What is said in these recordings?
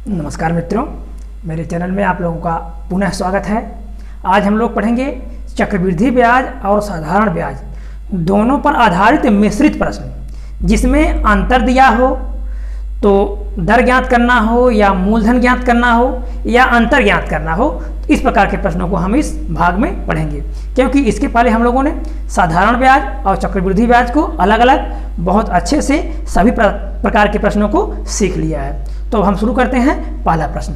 नमस्कार मित्रों, मेरे चैनल में आप लोगों का पुनः स्वागत है। आज हम लोग पढ़ेंगे चक्रवृद्धि ब्याज और साधारण ब्याज दोनों पर आधारित मिश्रित प्रश्न, जिसमें अंतर दिया हो तो दर ज्ञात करना हो या मूलधन ज्ञात करना हो या अंतर ज्ञात करना हो। इस प्रकार के प्रश्नों को हम इस भाग में पढ़ेंगे, क्योंकि इसके पहले हम लोगों ने साधारण ब्याज और चक्रवृद्धि ब्याज को अलग अलग बहुत अच्छे से सभी प्रकार के प्रश्नों को सीख लिया है। तो हम शुरू करते हैं पहला प्रश्न।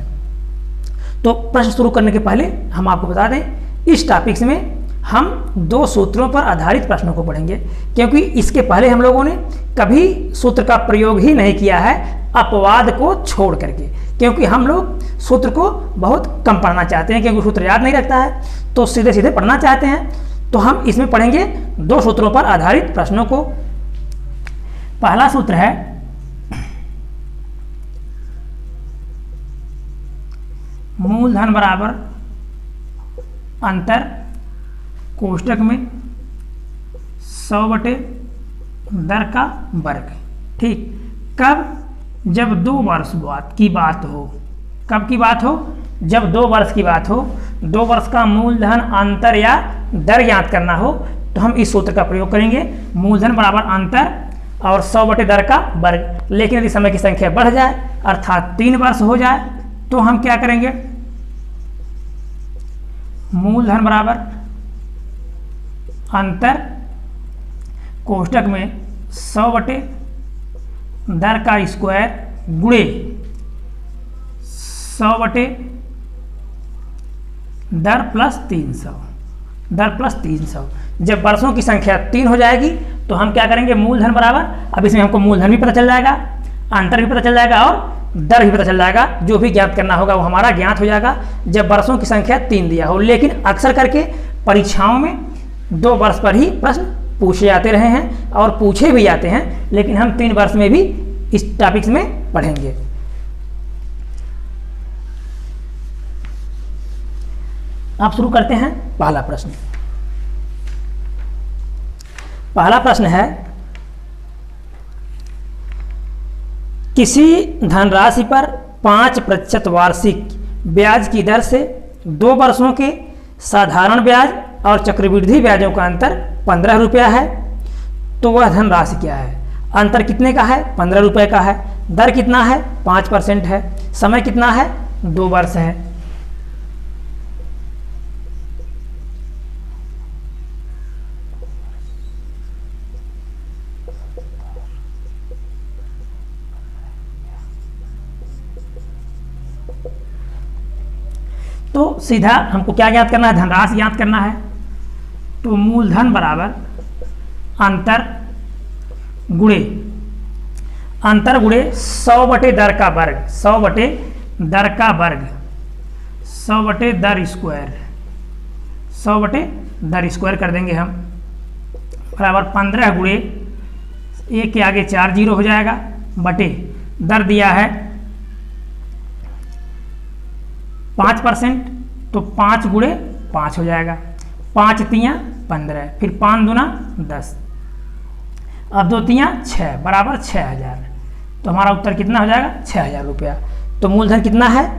तो प्रश्न शुरू करने के पहले हम आपको बता दें, इस टॉपिक्स में हम दो सूत्रों पर आधारित प्रश्नों को पढ़ेंगे, क्योंकि इसके पहले हम लोगों ने कभी सूत्र का प्रयोग ही नहीं किया है अपवाद को छोड़ करके, क्योंकि हम लोग सूत्र को बहुत कम पढ़ना चाहते हैं, क्योंकि सूत्र याद नहीं रखता है तो सीधे सीधे पढ़ना चाहते हैं। तो हम इसमें पढ़ेंगे दो सूत्रों पर आधारित प्रश्नों को। पहला सूत्र है मूलधन बराबर अंतर कोष्टक में 100/दर का वर्ग। ठीक, कब? जब 2 वर्ष की बात हो। कब की बात हो? जब 2 वर्ष की बात हो, 2 वर्ष का मूलधन अंतर या दर ज्ञात करना हो तो हम इस सूत्र का प्रयोग करेंगे, मूलधन बराबर अंतर और 100/दर का वर्ग। लेकिन यदि समय की संख्या बढ़ जाए अर्थात 3 वर्ष हो जाए तो हम क्या करेंगे? मूलधन बराबर अंतर कोष्टक में 100/दर का स्क्वायर गुणे 100/दर प्लस 300। दर प्लस 300। जब वर्षों की संख्या 3 हो जाएगी तो हम क्या करेंगे? मूलधन बराबर, अब इसमें हमको मूलधन भी पता चल जाएगा, अंतर भी पता चल जाएगा और दर भी पता चल जाएगा। जो भी ज्ञात करना होगा वो हमारा ज्ञात हो जाएगा जब वर्षों की संख्या 3 दिया हो। लेकिन अक्सर करके परीक्षाओं में 2 वर्ष पर ही प्रश्न पूछे जाते रहे हैं और पूछे भी जाते हैं, लेकिन हम 3 वर्ष में भी इस टॉपिक्स में पढ़ेंगे। अब शुरू करते हैं पहला प्रश्न। पहला प्रश्न है, किसी धनराशि पर 5% वार्षिक ब्याज की दर से 2 वर्षों के साधारण ब्याज और चक्रवृद्धि ब्याजों का अंतर 15 रुपया है, तो वह धनराशि क्या है? अंतर कितने का है? 15 रुपये का है। दर कितना है? 5% है। समय कितना है? 2 वर्ष है। तो सीधा हमको क्या ज्ञात करना है? धनराशि ज्ञात करना है। तो मूलधन बराबर अंतर गुणे 100/दर का वर्ग। 100/दर का वर्ग, 100/दर स्क्वायर, 100/दर स्क्वायर कर देंगे हम, बराबर 15 गुणे 1 के आगे 4 जीरो हो जाएगा, बटे दर दिया है 5%, तो 5 गुणे 5 हो जाएगा, 5 तियाँ 15, फिर 5 दूना 10, अब 2 तियाँ 6, बराबर 6000। तो हमारा उत्तर कितना हो जाएगा? 6000 रुपया। तो मूलधन कितना है?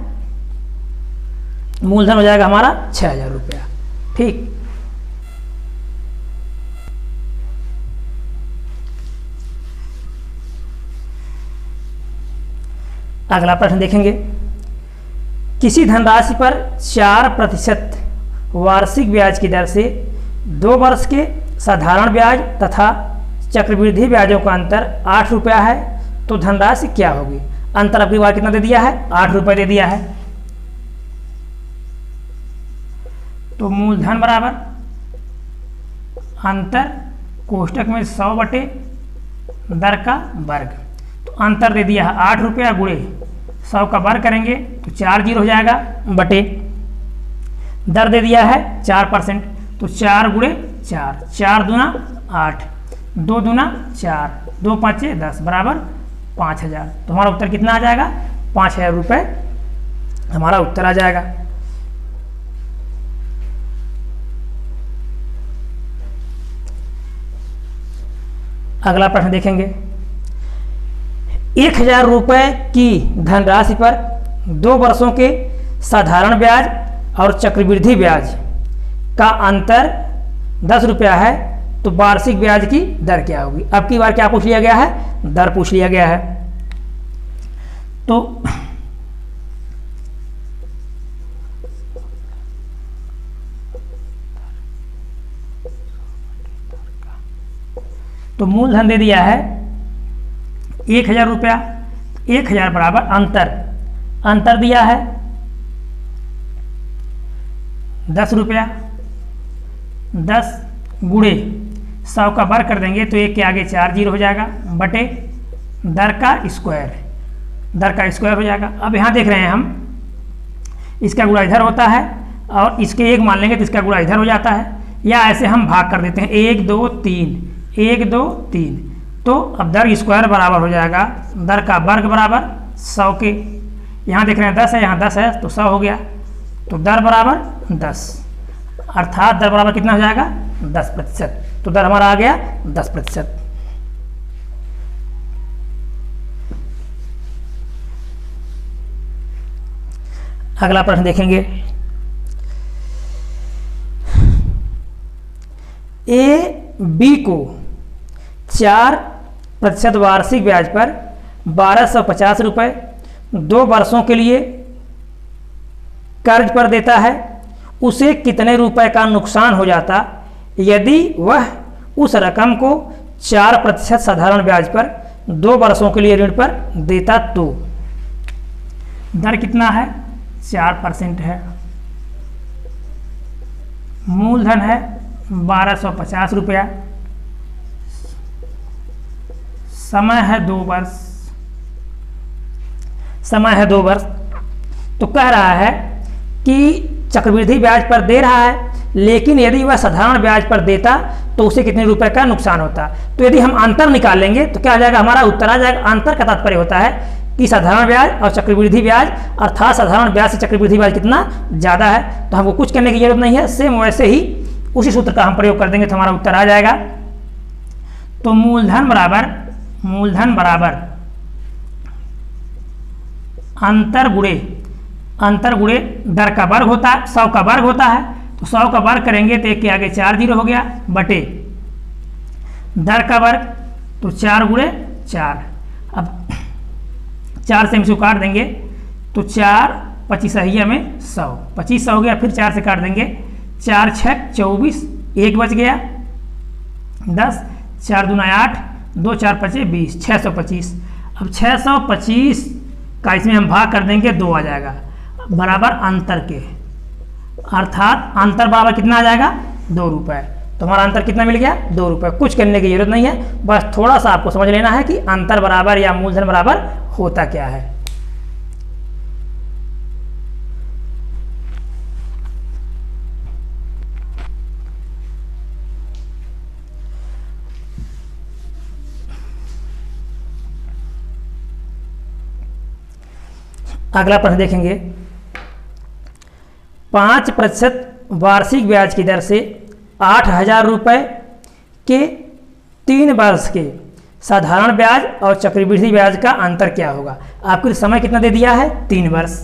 मूलधन हो जाएगा हमारा 6000 रुपया। ठीक, अगला प्रश्न देखेंगे। किसी धनराशि पर 4% वार्षिक ब्याज की दर से 2 वर्ष के साधारण ब्याज तथा चक्रवृद्धि ब्याजों का अंतर 8 रुपया है, तो धनराशि क्या होगी? अंतर अब की बार कितना दे दिया है? 8 रुपये दे दिया है। तो मूलधन बराबर अंतर कोष्टक में 100/दर का वर्ग। तो अंतर दे दिया है 8 रुपया, गुणे 100 का वर्ग करेंगे तो 4 जीरो हो जाएगा, बटे दर दे दिया है 4%, तो 4 गुणे 4, 4 दूना 8, 2 दूना 4, 2 5 10, बराबर 5000। तो हमारा उत्तर कितना आ जाएगा? 5000 रुपये हमारा उत्तर आ जाएगा। अगला प्रश्न देखेंगे। 1000 रुपये की धनराशि पर 2 वर्षों के साधारण ब्याज और चक्रवृद्धि ब्याज का अंतर 10 रुपया है, तो वार्षिक ब्याज की दर क्या होगी। अब की बार क्या पूछ लिया गया है, दर पूछ लिया गया है। तो मूलधन दे दिया है 1000 रुपया, 1000 बराबर अंतर दिया है 10 रुपया, 10 गुणे 100 का वर्ग कर देंगे तो 1 के आगे 4 जीरो हो जाएगा, बटे दर का स्क्वायर हो जाएगा। अब यहाँ देख रहे हैं हम, इसका गुणा इधर होता है और इसके 1 मान लेंगे तो इसका गुणा इधर हो जाता है, या ऐसे हम भाग कर देते हैं 1 2 3, तो अब दर स्क्वायर बराबर हो जाएगा दर का वर्ग बराबर 100 के। यहाँ देख रहे हैं 10 है, यहाँ 10 है तो 100 हो गया, तो दर बराबर 10, अर्थात दर बराबर कितना हो जाएगा 10%। तो दर हमारा आ गया 10%। अगला प्रश्न देखेंगे, बी को 4% वार्षिक ब्याज पर 1250 रुपये 2 वर्षों के लिए कर्ज पर देता है, उसे कितने रुपए का नुकसान हो जाता यदि वह उस रकम को 4% साधारण ब्याज पर 2 वर्षों के लिए ऋण पर देता। तो दर कितना है, 4% है, मूलधन है 1250 रुपया, समय है 2 वर्ष। तो कह रहा है कि चक्रवृद्धि ब्याज पर दे रहा है, लेकिन यदि वह साधारण ब्याज पर देता तो उसे कितने रुपए का नुकसान होता। तो यदि हम अंतर निकाल लेंगे तो क्या आ जाएगा, हमारा उत्तर आ जाएगा। अंतर का तात्पर्य होता है कि साधारण ब्याज और चक्रवृद्धि ब्याज, अर्थात साधारण ब्याज से चक्रवृद्धि ब्याज कितना ज़्यादा है। तो हमको कुछ करने की जरूरत नहीं है, सेम वैसे ही उसी सूत्र का हम प्रयोग कर देंगे तो हमारा उत्तर आ जाएगा। तो मूलधन बराबर अंतर गुणे दर का वर्ग होता है, 100 का वर्ग होता है, तो 100 का वर्ग करेंगे तो 1 के आगे 4 जीरो हो गया, बटे दर का वर्ग, तो 4 गुणे 4। अब 4 से हम इसको काट देंगे तो 4 25 में 100, 2500 हो गया, फिर 4 से काट देंगे, 4 6 24, 1 बच गया, 10, 4 दूना 8, 2 4 5 20, 625। अब 625 का इसमें हम भाग कर देंगे, 2 आ जाएगा बराबर अंतर के, अर्थात अंतर बराबर कितना आ जाएगा 2 रुपये। तो हमारा अंतर कितना मिल गया, 2 रुपये। कुछ करने की जरूरत नहीं है, बस थोड़ा सा आपको समझ लेना है कि अंतर बराबर या मूलधन बराबर होता क्या है। अगला प्रश्न देखेंगे, 5% वार्षिक ब्याज की दर से 8000 रुपये के 3 वर्ष के साधारण ब्याज और चक्रवृद्धि ब्याज का अंतर क्या होगा। आपको समय कितना दे दिया है, 3 वर्ष।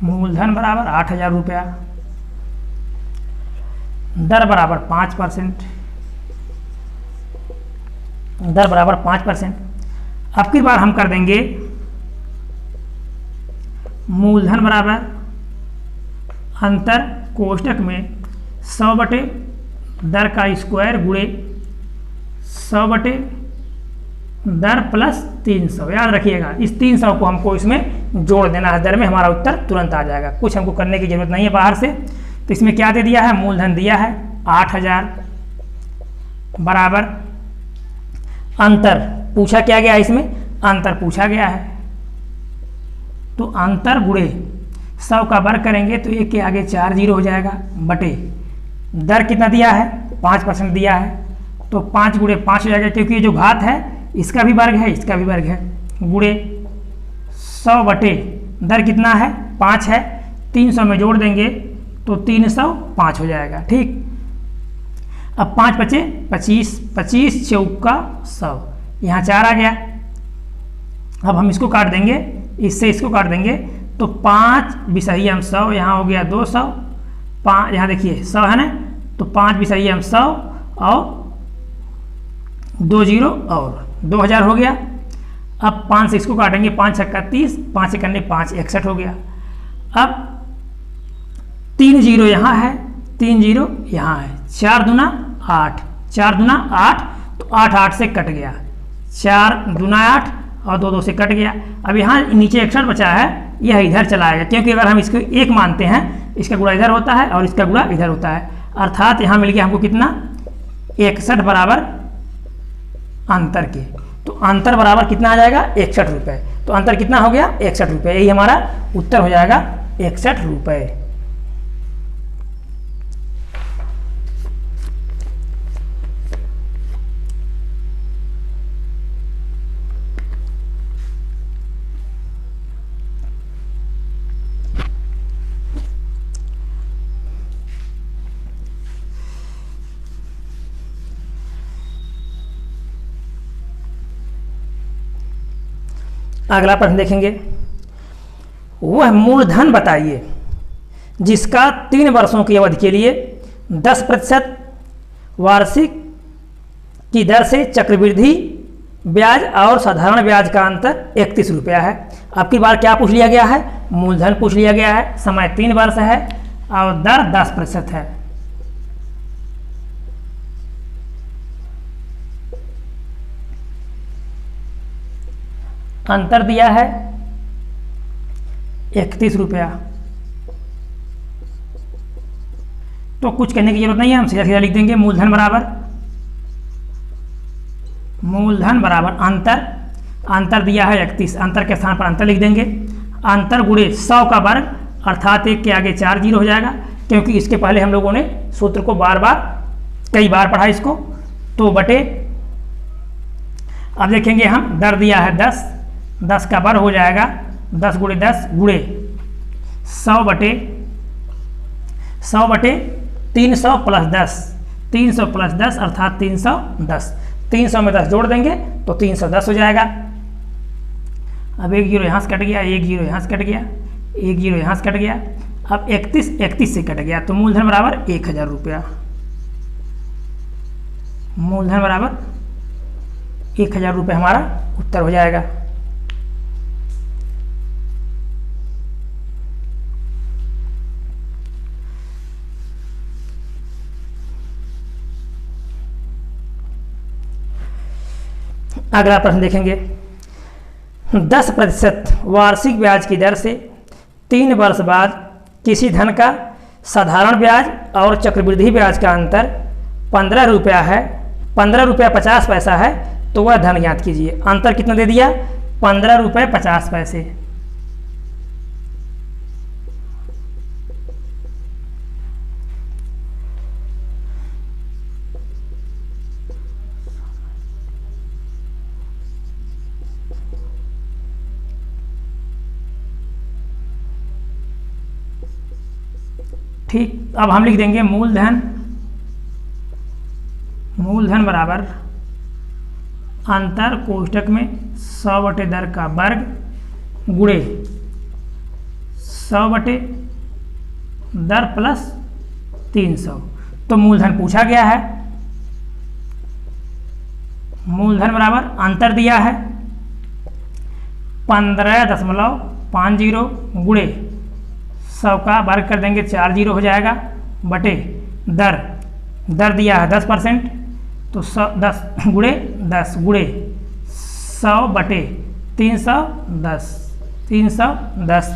मूलधन बराबर 8000 रुपया, दर बराबर 5%, दर बराबर 5%। अब की बार हम कर देंगे मूलधन बराबर अंतर कोष्टक में 100 बटे दर का स्क्वायर गुणे 100 बटे दर प्लस 300। याद रखिएगा इस 300 को हमको इसमें जोड़ देना है दर में, हमारा उत्तर तुरंत आ जाएगा। कुछ हमको करने की जरूरत नहीं है बाहर से। तो इसमें क्या दे दिया है, मूलधन दिया है 8000 बराबर अंतर पूछा क्या गया, इसमें अंतर पूछा गया है, तो अंतर गुणे 100 का वर्ग करेंगे तो 1 के आगे 4 जीरो हो जाएगा, बटे दर कितना दिया है 5% दिया है, तो 5 गुणे 5 हो जाएगा, क्योंकि ये जो घात है इसका भी वर्ग है इसका भी वर्ग है, गुणे 100 बटे दर कितना है 5 है, 300 में जोड़ देंगे तो 305 हो जाएगा। ठीक, अब 5 बचे 25, 25 चौका 100, यहाँ 4 आ गया। अब हम इसको काट देंगे, इससे इसको काट देंगे तो 5 बिसहियम 100, यहाँ हो गया 200, 5 यहाँ देखिए 100 है ना, तो 5 बिसहियम 100 और 2 जीरो और 2000 हो गया। अब 5 से इसको काटेंगे, 5 छक्का 30, 5 एकन्ने 5, 61 हो गया। अब 3 जीरो यहाँ है, 3 जीरो यहाँ है, 4 दूना 8, 4 दूना 8, तो 8 8 से कट गया, 4 दूना 8 और 2 2 से कट गया। अब यहाँ नीचे 61 बचा है, यह इधर चला आएगा, क्योंकि अगर हम इसको 1 मानते हैं, इसका गुणा इधर होता है और इसका गुणा इधर होता है, अर्थात यहाँ मिल गया हमको कितना, 61 बराबर अंतर के। तो अंतर बराबर कितना आ जाएगा, 61 रुपये। तो अंतर कितना हो गया, 61 रुपये। यही हमारा उत्तर हो जाएगा, 61 रुपये। अगला प्रश्न देखेंगे, वह मूलधन बताइए जिसका 3 वर्षों की अवधि के लिए 10% वार्षिक की दर से चक्रवृद्धि ब्याज और साधारण ब्याज का अंतर 31 रुपया है। अब की बार क्या पूछ लिया गया है, मूलधन पूछ लिया गया है, समय 3 वर्ष है और दर 10% है। अंतर दिया है 31 रुपया। तो कुछ कहने की जरूरत नहीं है, हम सीधा सीधा लिख देंगे मूलधन बराबर अंतर, अंतर दिया है 31, अंतर के स्थान पर अंतर लिख देंगे, अंतर गुणे 100 का वर्ग, अर्थात 1 के आगे 4 जीरो हो जाएगा, क्योंकि इसके पहले हम लोगों ने सूत्र को कई बार पढ़ा इसको, तो बटे। अब देखेंगे हम, दर दिया है 10, 10 का वर्ग हो जाएगा 10 गुणे 10 गुणे 100 बटे 300 प्लस 10, 300 प्लस 10 अर्थात 310, 300 में 10 जोड़ देंगे तो 310 हो जाएगा। अब 1 जीरो यहाँ से कट गया, 1 जीरो यहाँ से कट गया, 1 जीरो यहाँ से कट गया, अब 31 से कट गया, तो मूलधन बराबर 1000 रुपया। मूलधन बराबर 1000 रुपये हमारा उत्तर हो जाएगा। अगला प्रश्न देखेंगे, 10% वार्षिक ब्याज की दर से 3 वर्ष बाद किसी धन का साधारण ब्याज और चक्रवृद्धि ब्याज का अंतर 15 रुपया है, 15 रुपया 50 पैसा है, तो वह धन ज्ञात कीजिए। अंतर कितना दे दिया, 15 रुपये 50 पैसे। ठीक, अब हम लिख देंगे मूलधन बराबर अंतर कोष्टक में 100 बटे दर का वर्ग गुणे 100 बटे दर प्लस 300। तो मूलधन पूछा गया है, मूलधन बराबर अंतर दिया है 15.50 गुणे 100 का वर्ग कर देंगे 4 जीरो हो जाएगा, बटे दर दिया है 10%, तो 10 गुणे 10 गुणे 100 बटे 310।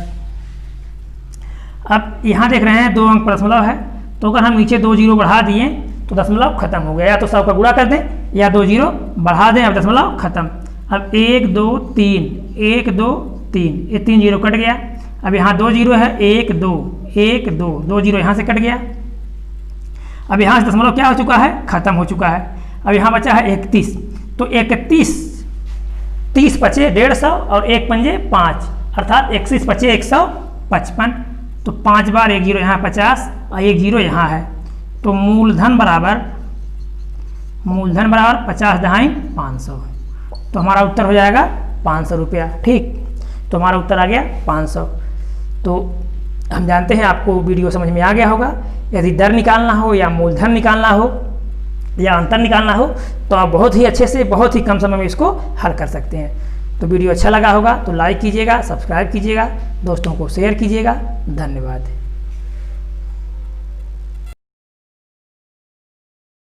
अब यहाँ देख रहे हैं 2 अंक पर दशमलव है, तो अगर हम नीचे 2 जीरो बढ़ा दिए तो दशमलव खत्म हो गया, या तो 100 का गुणा कर दें या 2 जीरो बढ़ा दें, अब दशमलव खत्म। अब 1 2 3 1 2 3, ये 3 जीरो कट गया। अब यहाँ 2 जीरो है, 1 2 1 2 2 जीरो यहाँ से कट गया। अब यहाँ से दशमलव क्या हो चुका है, खत्म हो चुका है। अब यहाँ बचा है 31, तो 31 30 बचे 150 और 1 पंजे 5, अर्थात 31 बचे 155, तो 5 बार 1 जीरो यहाँ 50 और 1 जीरो यहाँ है, तो मूलधन बराबर मूलधन बराबर 50 दहाई 500, तो हमारा उत्तर हो जाएगा 500 रुपया। ठीक, तो हमारा उत्तर आ गया 500। तो हम जानते हैं आपको वीडियो समझ में आ गया होगा। यदि दर निकालना हो या मूलधन निकालना हो या अंतर निकालना हो तो आप बहुत ही अच्छे से बहुत ही कम समय में इसको हल कर सकते हैं। तो वीडियो अच्छा लगा होगा तो लाइक कीजिएगा, सब्सक्राइब कीजिएगा, दोस्तों को शेयर कीजिएगा। धन्यवाद।